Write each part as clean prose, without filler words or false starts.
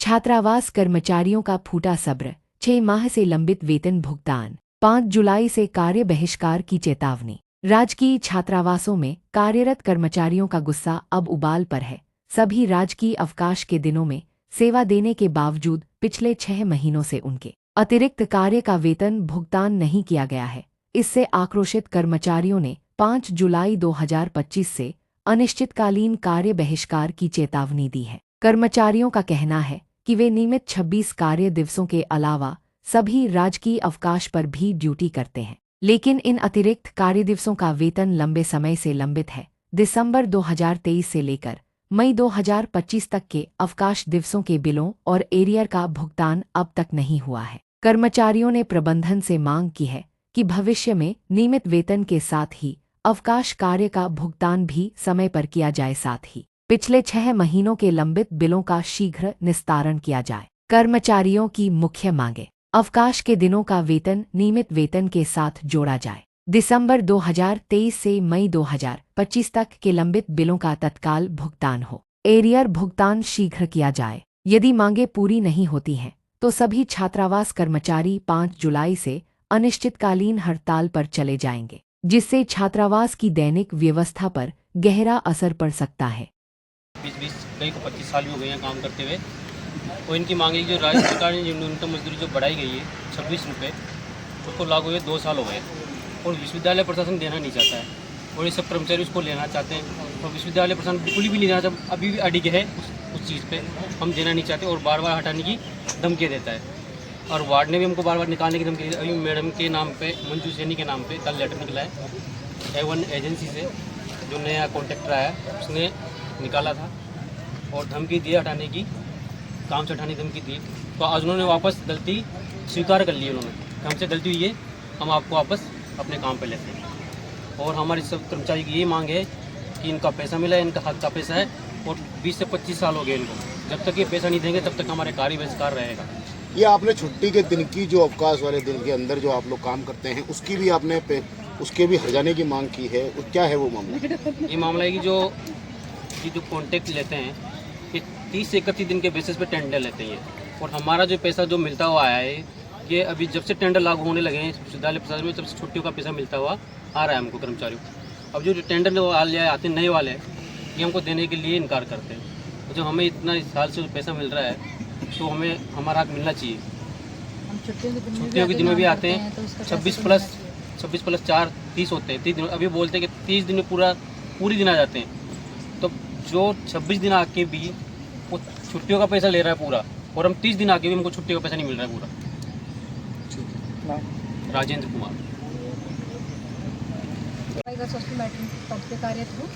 छात्रावास कर्मचारियों का फूटा सब्र, 6 माह से लंबित वेतन भुगतान, 5 जुलाई से कार्य बहिष्कार की चेतावनी। राजकीय छात्रावासों में कार्यरत कर्मचारियों का गुस्सा अब उबाल पर है। सभी राजकीय अवकाश के दिनों में सेवा देने के बावजूद पिछले 6 महीनों से उनके अतिरिक्त कार्य का वेतन भुगतान नहीं किया गया है। इससे आक्रोशित कर्मचारियों ने 5 जुलाई 2025 से अनिश्चितकालीन कार्य बहिष्कार की चेतावनी दी है। कर्मचारियों का कहना है कि वे नियमित 26 कार्य दिवसों के अलावा सभी राजकीय अवकाश पर भी ड्यूटी करते हैं, लेकिन इन अतिरिक्त कार्य दिवसों का वेतन लंबे समय से लंबित है। दिसंबर 2023 से लेकर मई 2025 तक के अवकाश दिवसों के बिलों और एरियर का भुगतान अब तक नहीं हुआ है। कर्मचारियों ने प्रबंधन से मांग की है कि भविष्य में नियमित वेतन के साथ ही अवकाश कार्य का भुगतान भी समय पर किया जाए, साथ ही पिछले 6 महीनों के लंबित बिलों का शीघ्र निस्तारण किया जाए। कर्मचारियों की मुख्य मांगे: अवकाश के दिनों का वेतन नियमित वेतन के साथ जोड़ा जाए। दिसंबर 2023 से मई 2025 तक के लंबित बिलों का तत्काल भुगतान हो। एरियर भुगतान शीघ्र किया जाए। यदि मांगे पूरी नहीं होती हैं तो सभी छात्रावास कर्मचारी 5 जुलाई से अनिश्चितकालीन हड़ताल पर चले जाएंगे, जिससे छात्रावास की दैनिक व्यवस्था पर गहरा असर पड़ सकता है। 20 कई को 25 साल भी हो गए हैं काम करते हुए, और इनकी मांग है कि जो राज्य सरकार ने न्यूनतम मजदूरी जो बढ़ाई गई है 26 रुपये, उसको लागू हुए 2 साल हो गए, और विश्वविद्यालय प्रशासन देना नहीं चाहता है, और ये सब कर्मचारी उसको लेना चाहते हैं, और विश्वविद्यालय प्रशासन बिल्कुल भी नहीं देना चाहता। अभी भी अडिग है उस चीज़ पे, हम देना नहीं चाहते, और बार बार हटाने की धमकियाँ देता है। और वार्ड ने भी हमको बार बार निकालने की धमकी दी। अभी मैडम के नाम पे, मंजू सैनी के नाम पे कल लेटर निकला है A1 एजेंसी से, जो नया कॉन्ट्रैक्टर आया उसने निकाला था, और धमकी दी हटाने की, काम से हटाने की धमकी दी। तो आज उन्होंने वापस गलती स्वीकार कर ली। उन्होंने हमसे गलती हुई है, हम आपको वापस अपने काम पे लेते हैं। और हमारी सब कर्मचारी की यही मांग है कि इनका पैसा मिला है, इनका हक का पैसा है, और 20 से 25 साल हो गए इनको। जब तक ये पैसा नहीं देंगे तब तक हमारे कार्य बहिष्कार रहेगा। ये आपने छुट्टी के दिन की, जो अवकाश वाले दिन के अंदर जो आप लोग काम करते हैं, उसकी भी आपने उसके भी हर्जाने की मांग की है। क्या है वो मामला? ये मामला है कि जो कॉन्ट्रैक्ट लेते हैं ये 30 से 31 दिन के बेसिस पे टेंडर लेते हैं, और हमारा जो पैसा जो मिलता हुआ आया है, ये अभी जब से टेंडर लागू होने लगे हैं विश्वविद्यालय प्रशासन में, तब से छुट्टियों का पैसा मिलता हुआ आ रहा है हमको कर्मचारियों को। अब जो टेंडर आते नए वाले हैं, ये हमको देने के लिए इनकार करते हैं। और जब हमें इतना इस साल से पैसा मिल रहा है तो हमें हमारा हक मिलना चाहिए। हम छुट्टियों के दिन में भी आते हैं, 26 प्लस 4 30 होते हैं। 30 दिन अभी बोलते हैं कि 30 दिन में पूरी दिन आ जाते हैं। तो जो 26 दिन आके भी वो छुट्टियों का पैसा ले रहा है पूरा, और हम 30 दिन आके भी हमको छुट्टियों का पैसा नहीं मिल रहा है पूरा। राजेंद्र कुमार सोशल मैटरिंग पद पे कार्यरत हूँ,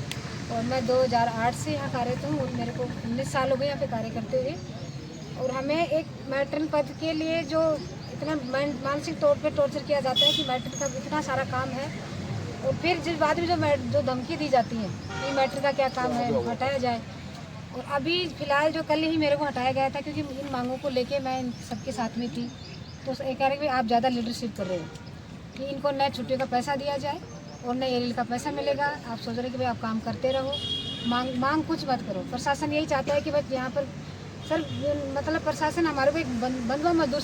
और मैं 2008 से यहाँ कार्यरत हूँ, और मेरे को 19 साल हो गए यहाँ पे कार्य करते हुए। और हमें एक मैट्रिन पद के लिए जो इतना मानसिक तौर पे टॉर्चर किया जाता है कि मैट्रिन का इतना सारा काम है, और फिर जिस बाद में जो धमकी दी जाती है कि मैट्रिन का क्या काम है, हटाया जाए। और अभी फ़िलहाल जो कल ही मेरे को हटाया गया था, क्योंकि इन मांगों को लेके मैं इन सबके साथ में थी, तो एक कह रहे कि आप ज़्यादा लीडरशिप कर रहे हो, कि इनको नए छुट्टियों का पैसा दिया जाए और नए एरियल का पैसा मिलेगा। आप सोच रहे कि भाई आप काम करते रहो, मांग कुछ मत करो। प्रशासन यही चाहता है कि बस यहाँ पर सर, मतलब प्रशासन हमारे को एक बंधुआ मजदूर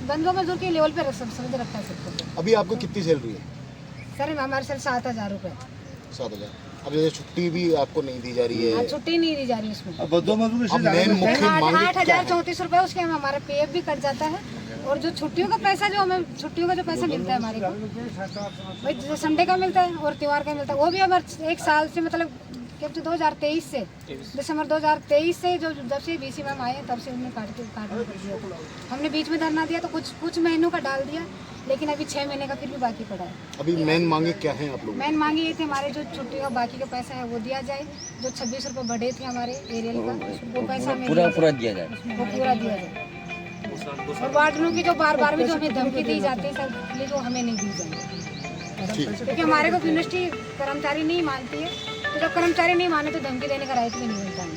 बंधुआ मजदूर के लेवल पे समझ रखा है सबको। अभी आपको कितनी सैलरी है? सर हमारे सर 7,000 रुपये। 7,000। अब जैसे छुट्टी भी आपको नहीं दी जा रही है? छुट्टी नहीं दी जा रही है इसमें। 8,034 रुपये उसके हमारा PF भी कट जाता है, और जो छुट्टियों का पैसा जो पैसा मिलता है हमारे को, भाई संडे का मिलता है और त्यौहार का मिलता है, वो भी हमारे 1 साल से, मतलब 2023 से दिसंबर 2023 से जब से BC मैम आए तब से उन्होंने काट दिया था। हमने बीच में धरना दिया तो कुछ महीनों का डाल दिया, लेकिन अभी 6 महीने का फिर भी बाकी पड़ा है। अभी मेन मांगे क्या हैं आप लोग? मेन मांगे ये थे, हमारे जो छुट्टी का बाकी का पैसा है वो दिया जाए। जो 26 रुपये बढ़े थे हमारे एरियल का, वो पैसा पूरा दिया जाए, वो पूरा दिया जाए। और वार्डनों की जो बार में जो हमें धमकी दी जाती है सर, प्लीज वो हमें नहीं दी जाए, क्योंकि हमारे को यूनिवर्सिटी कर्मचारी नहीं मानती है। तो जब कर्मचारी नहीं माने तो धमकी देने का राइट भी नहीं मिलता है।